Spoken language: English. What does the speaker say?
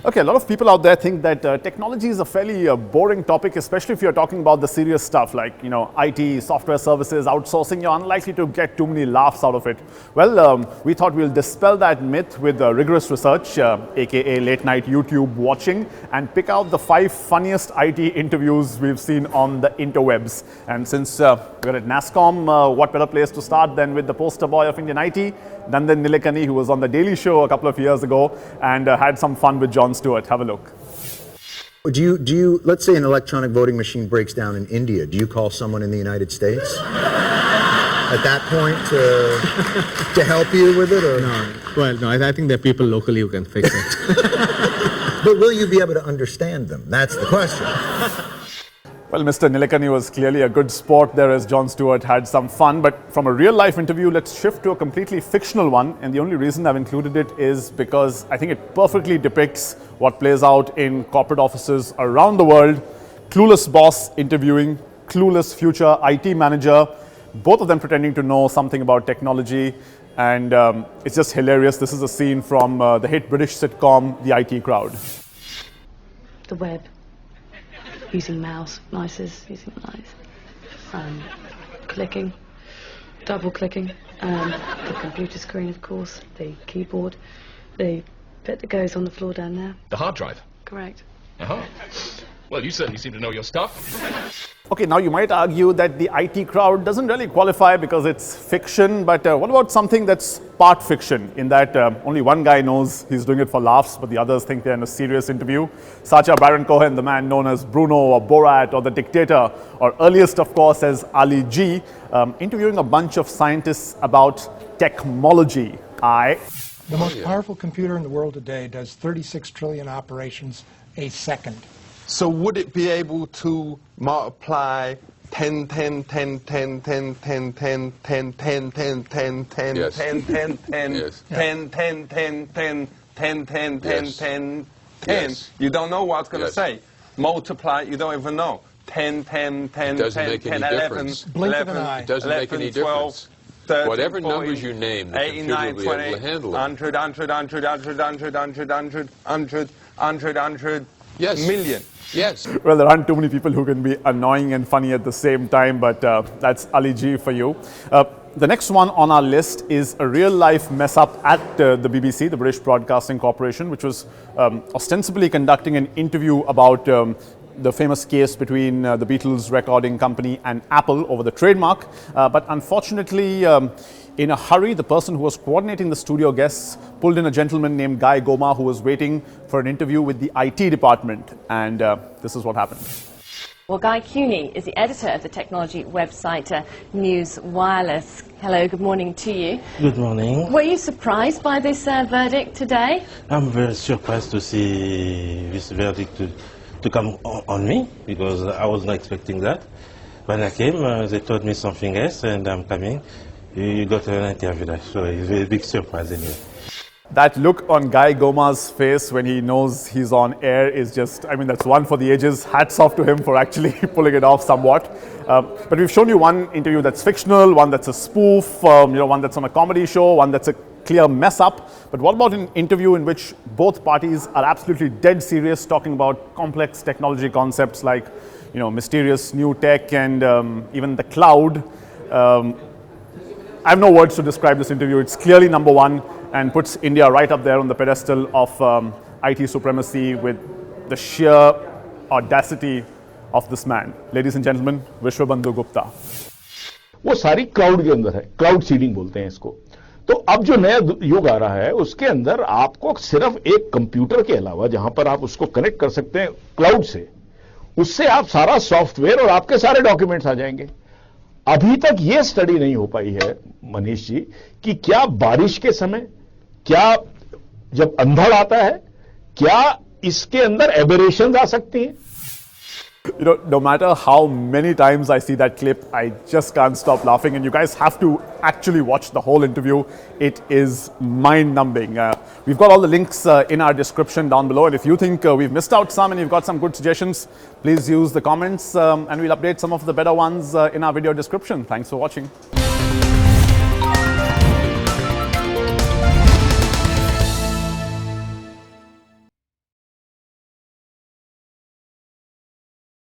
Okay, a lot of people out there think that technology is a fairly boring topic, especially if you're talking about the serious stuff like, IT, software services, outsourcing. You're unlikely to get too many laughs out of it. Well, we thought we'll dispel that myth with rigorous research, aka late night YouTube watching, and pick out the 5 funniest IT interviews we've seen on the interwebs. And since we're at Nasscom, what better place to start than with the poster boy of Indian IT, Nandan Nilekani, who was on the Daily Show a couple of years ago and had some fun with Jon Stewart. Have a look. Do you, let's say an electronic voting machine breaks down in India, do you call someone in the United States at that point to help you with it? Or? No, well, no, I think there are people locally who can fix it. But will you be able to understand them? That's the question. Well, Mr. Nilekani was clearly a good sport there as Jon Stewart had some fun, but from a real-life interview, let's shift to a completely fictional one. And the only reason I've included it is because I think it perfectly depicts what plays out in corporate offices around the world. Clueless boss interviewing clueless future IT manager, both of them pretending to know something about technology. And it's just hilarious. This is a scene from the hit British sitcom, The IT Crowd. The web. Using mouse, mices, using mice, clicking, double clicking, the computer screen, of course, the keyboard, the bit that goes on the floor down there. The hard drive? Correct. Uh-huh. Well, you certainly seem to know your stuff. Okay, now you might argue that the IT crowd doesn't really qualify because it's fiction, but what about something that's part fiction, in that only one guy knows he's doing it for laughs, but the others think they're in a serious interview? Sacha Baron Cohen, the man known as Bruno or Borat or the Dictator, or earliest, of course, as Ali G, interviewing a bunch of scientists about technology. The most powerful computer in the world today does 36 trillion operations a second. So would it be able to multiply 10, 10, 10, 10, 10, 10, 10, 10, 10, 10, 10, 10, Yes. 10, 10, 10, Yes. 10, 10, 10, 10, 10, 10, 10, Yes. 10, 10? Yes. You don't know what it's going to Yes. say. Multiply, you don't even know. 10, 10, 10, It doesn't 10, make 10, any 11, difference. Blink of an 11, eye. It doesn't make any 12, difference. 13, Whatever 14, numbers you name, the 89, computer will be 20, able to handle it. 100, 100, 100, 100, 100, 100, 100, 100, 100, 100, Yes. million. Yes. Well, there aren't too many people who can be annoying and funny at the same time, but that's Ali G for you. The next one on our list is a real-life mess-up at the BBC, the British Broadcasting Corporation, which was ostensibly conducting an interview about the famous case between the Beatles recording company and Apple over the trademark. But unfortunately, in a hurry, the person who was coordinating the studio guests pulled in a gentleman named Guy Goma, who was waiting for an interview with the IT department. And this is what happened. Well, Guy Cooney is the editor of the technology website News Wireless. Hello, good morning to you. Good morning. Were you surprised by this verdict today? I'm very surprised to see this verdict to come on me, because I was not expecting that. When I came, they told me something else, and I'm coming. You got an interview, so it's a very big surprise anyway. That look on Guy Goma's face when he knows he's on air is just, I mean, that's one for the ages. Hats off to him for actually pulling it off somewhat. But we've shown you one interview that's fictional, one that's a spoof, one that's on a comedy show, one that's a clear mess up. But what about an interview in which both parties are absolutely dead serious, talking about complex technology concepts like, mysterious new tech and even the cloud? I have no words to describe this interview. It's clearly number one and puts India right up there on the pedestal of IT supremacy with the sheer audacity of this man. Ladies and gentlemen, Vishwabandhu Gupta. वो सारी cloud के अंदर है, cloud seeding बोलते हैं इसको। तो अब जो नया युग आ रहा है उसके अंदर आपको सिर्फ एक कंप्यूटर के अलावा जहां पर आप उसको कनेक्ट कर सकते हैं क्लाउड से, उससे आप सारा सॉफ्टवेयर और आपके सारे डॉक्यूमेंट्स आ जाएंगे। अभी तक यह स्टडी नहीं हो पाई है मनीष जी कि क्या बारिश के समय, क्या जब अंधड़ आता है, क्या इसके अंदर एबरेशंस आ सकती हैं? No matter how many times I see that clip, I just can't stop laughing. And you guys have to actually watch the whole interview. It is mind-numbing. We've got all the links in our description down below. And if you think we've missed out some and you've got some good suggestions, please use the comments and we'll update some of the better ones in our video description. Thanks for watching.